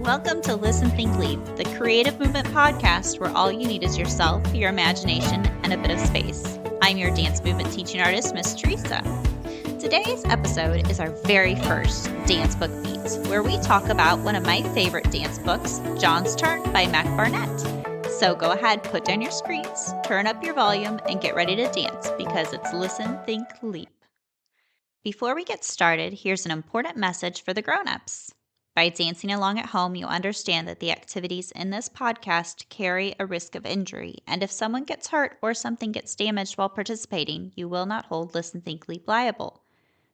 Welcome to Listen.Think.Leap, the creative movement podcast where all you need is yourself, your imagination, and a bit of space. I'm your dance movement teaching artist, Miss Teresa. Today's episode is our very first Dance Book Beats, where we talk about one of my favorite dance books, John's Turn by Mac Barnett. So go ahead, put down your screens, turn up your volume, and get ready to dance because it's Listen, Think, Leap. Before we get started, here's an important message for the grown-ups. By dancing along at home, you understand that the activities in this podcast carry a risk of injury, and if someone gets hurt or something gets damaged while participating, you will not hold Listen, Think, Leap liable.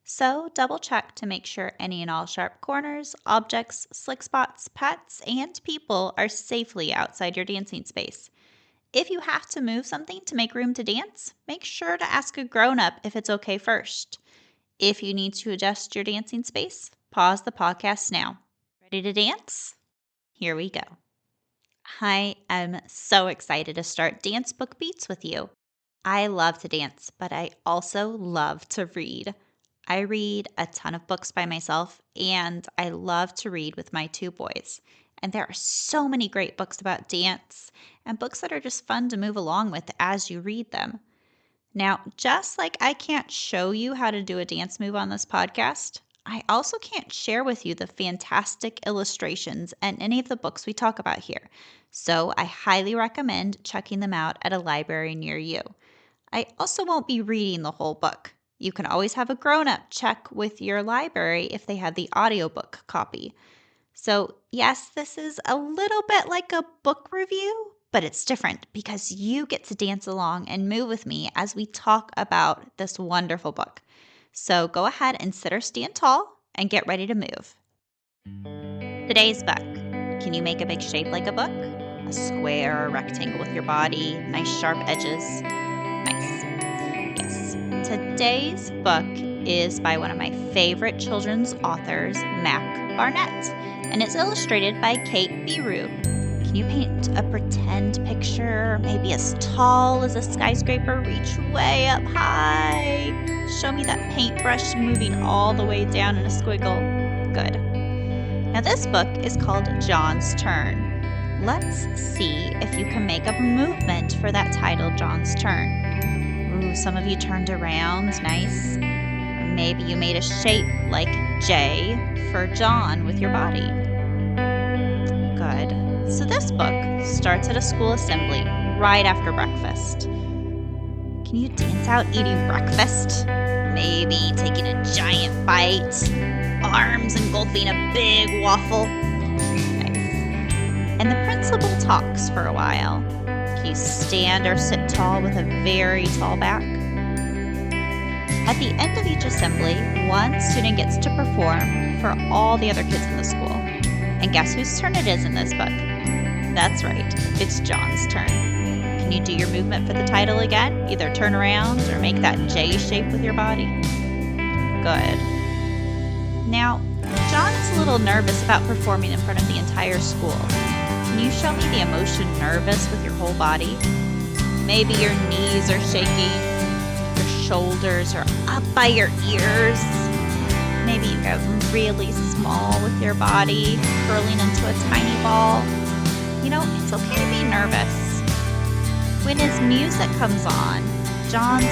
So double check to make sure any and all sharp corners, objects, slick spots, pets, and people are safely outside your dancing space. If you have to move something to make room to dance, make sure to ask a grown-up if it's okay first. If you need to adjust your dancing space, pause the podcast now. Ready to dance? Here we go. I am so excited to start Dance Book Beats with you. I love to dance, but I also love to read. I read a ton of books by myself, and I love to read with my two boys. And there are so many great books about dance and books that are just fun to move along with as you read them. Now, just like I can't show you how to do a dance move on this podcast, I also can't share with you the fantastic illustrations in any of the books we talk about here. So I highly recommend checking them out at a library near you. I also won't be reading the whole book. You can always have a grown-up check with your library if they have the audiobook copy. So yes, this is a little bit like a book review, but it's different because you get to dance along and move with me as we talk about this wonderful book. So go ahead and sit or stand tall and get ready to move. Today's book. Can you make a big shape like a book? A square or a rectangle with your body, nice sharp edges. Nice. Yes. Today's book is by one of my favorite children's authors, Mac Barnett, and it's illustrated by Kate Beru. Can you paint a pretend picture, maybe as tall as a skyscraper, reach way up high? Show me that paintbrush moving all the way down in a squiggle. Good. Now this book is called John's Turn. Let's see if you can make a movement for that title, John's Turn. Ooh, some of you turned around, nice. Maybe you made a shape like J for John with your body. Good. So this book starts at a school assembly right after breakfast. Can you dance out eating breakfast? Maybe taking a giant bite, arms engulfing a big waffle. Nice. And the principal talks for a while. Can you stand or sit tall with a very tall back? At the end of each assembly, one student gets to perform for all the other kids in the school. And guess whose turn it is in this book? That's right, it's John's turn. Can you do your movement for the title again? Either turn around or make that J shape with your body. Good. Now, John is a little nervous about performing in front of the entire school. Can you show me the emotion nervous with your whole body? Maybe your knees are shaking, your shoulders are up by your ears. Maybe you get really small with your body, curling into a tiny ball. You know, it's okay to be nervous. When his music comes on, John's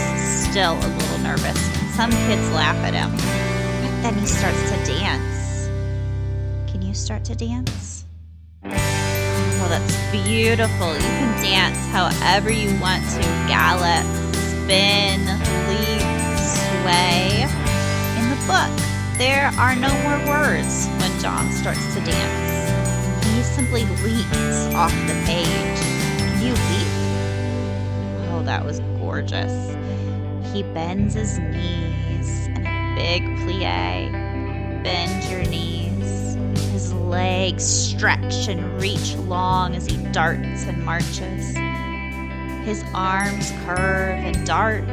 still a little nervous. Some kids laugh at him. But then he starts to dance. Can you start to dance? Oh, that's beautiful. You can dance however you want to. Gallop, spin, leap, sway. In the book, there are no more words when John starts to dance. He simply leaps off the page. Can you leap? Oh, that was gorgeous. He bends his knees in a big plie. Bend your knees. His legs stretch and reach long as he darts and marches. His arms curve and dart,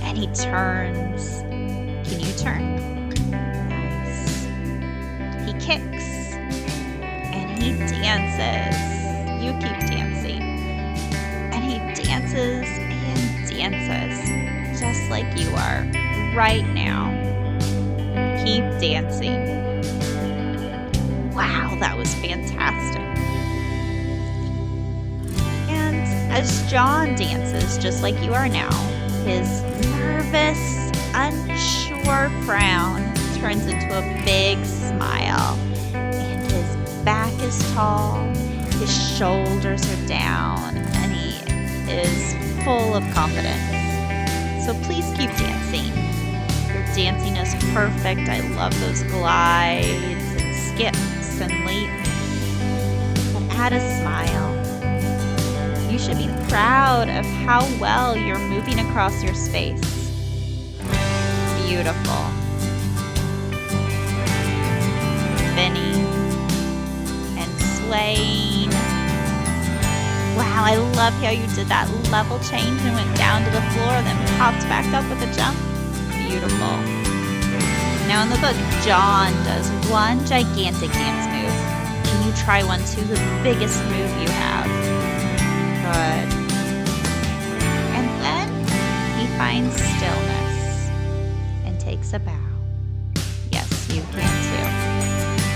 and he turns. Can you turn? Nice. He kicks. He dances. You keep dancing. And he dances and dances, just like you are right now. Keep dancing. Wow, Well, that was fantastic. And as John dances just like you are now, his nervous, unsure frown turns into a big smile, and his back is tall, his shoulders are down, and he is full of confidence. So please keep dancing. Your dancing is perfect. I love those glides and skips and leaps. And add a smile. You should be proud of how well you're moving across your space. Beautiful. Spinning and swaying. Wow, I love how you did that level change and went down to the floor, then popped back up with a jump. Beautiful. Now in the book, John does one gigantic dance move. Can you try one too? The biggest move you have. Good. And then he finds stillness and takes a bow. Yes, you can too.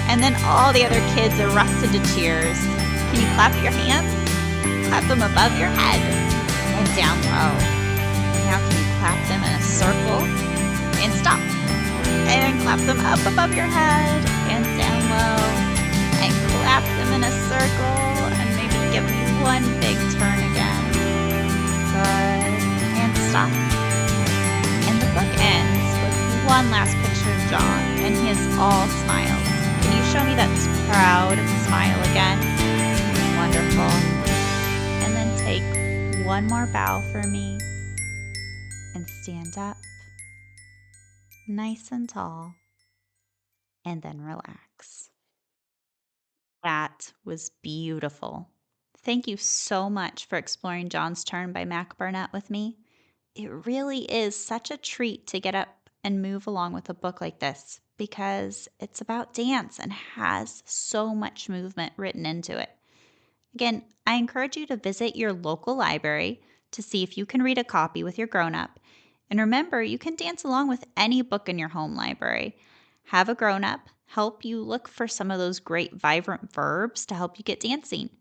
And then all the other kids erupt into cheers. Can you clap your hands? Clap them above your head and down low. Now can you clap them in a circle and stop? And clap them up above your head and down low. And clap them in a circle and maybe give me one big turn again. Good. And stop. And the book ends with one last picture of John, and he is all smiles. Can you show me that proud smile again? Wonderful. Take one more bow for me and stand up nice and tall, and then relax. That was beautiful. Thank you so much for exploring John's Turn by Mac Barnett with me. It really is such a treat to get up and move along with a book like this because it's about dance and has so much movement written into it. Again, I encourage you to visit your local library to see if you can read a copy with your grown-up. And remember, you can dance along with any book in your home library. Have a grown-up help you look for some of those great vibrant verbs to help you get dancing.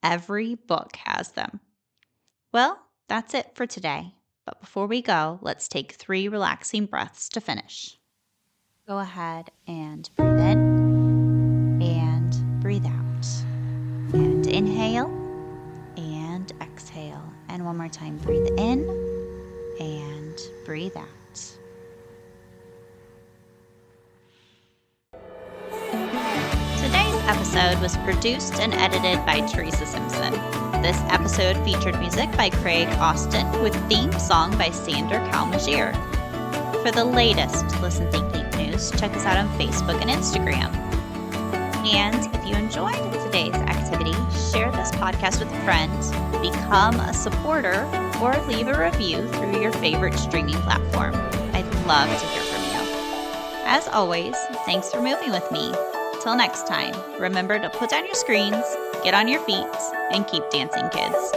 Every book has them. Well, that's it for today. But before we go, let's take 3 relaxing breaths to finish. Go ahead and breathe in and breathe out. And inhale and exhale. And one more time, breathe in and breathe out. Today's episode was produced and edited by Teresa Simpson. This episode featured music by Craig Austin with theme song by Sander Kalmagier. For the latest Listen.Think.Leap news, check us out on Facebook and Instagram. And if you enjoyed today's activity, share this podcast with a friend, become a supporter, or leave a review through your favorite streaming platform. I'd love to hear from you. As always, thanks for moving with me. Till next time, remember to put down your screens, get on your feet, and keep dancing, kids.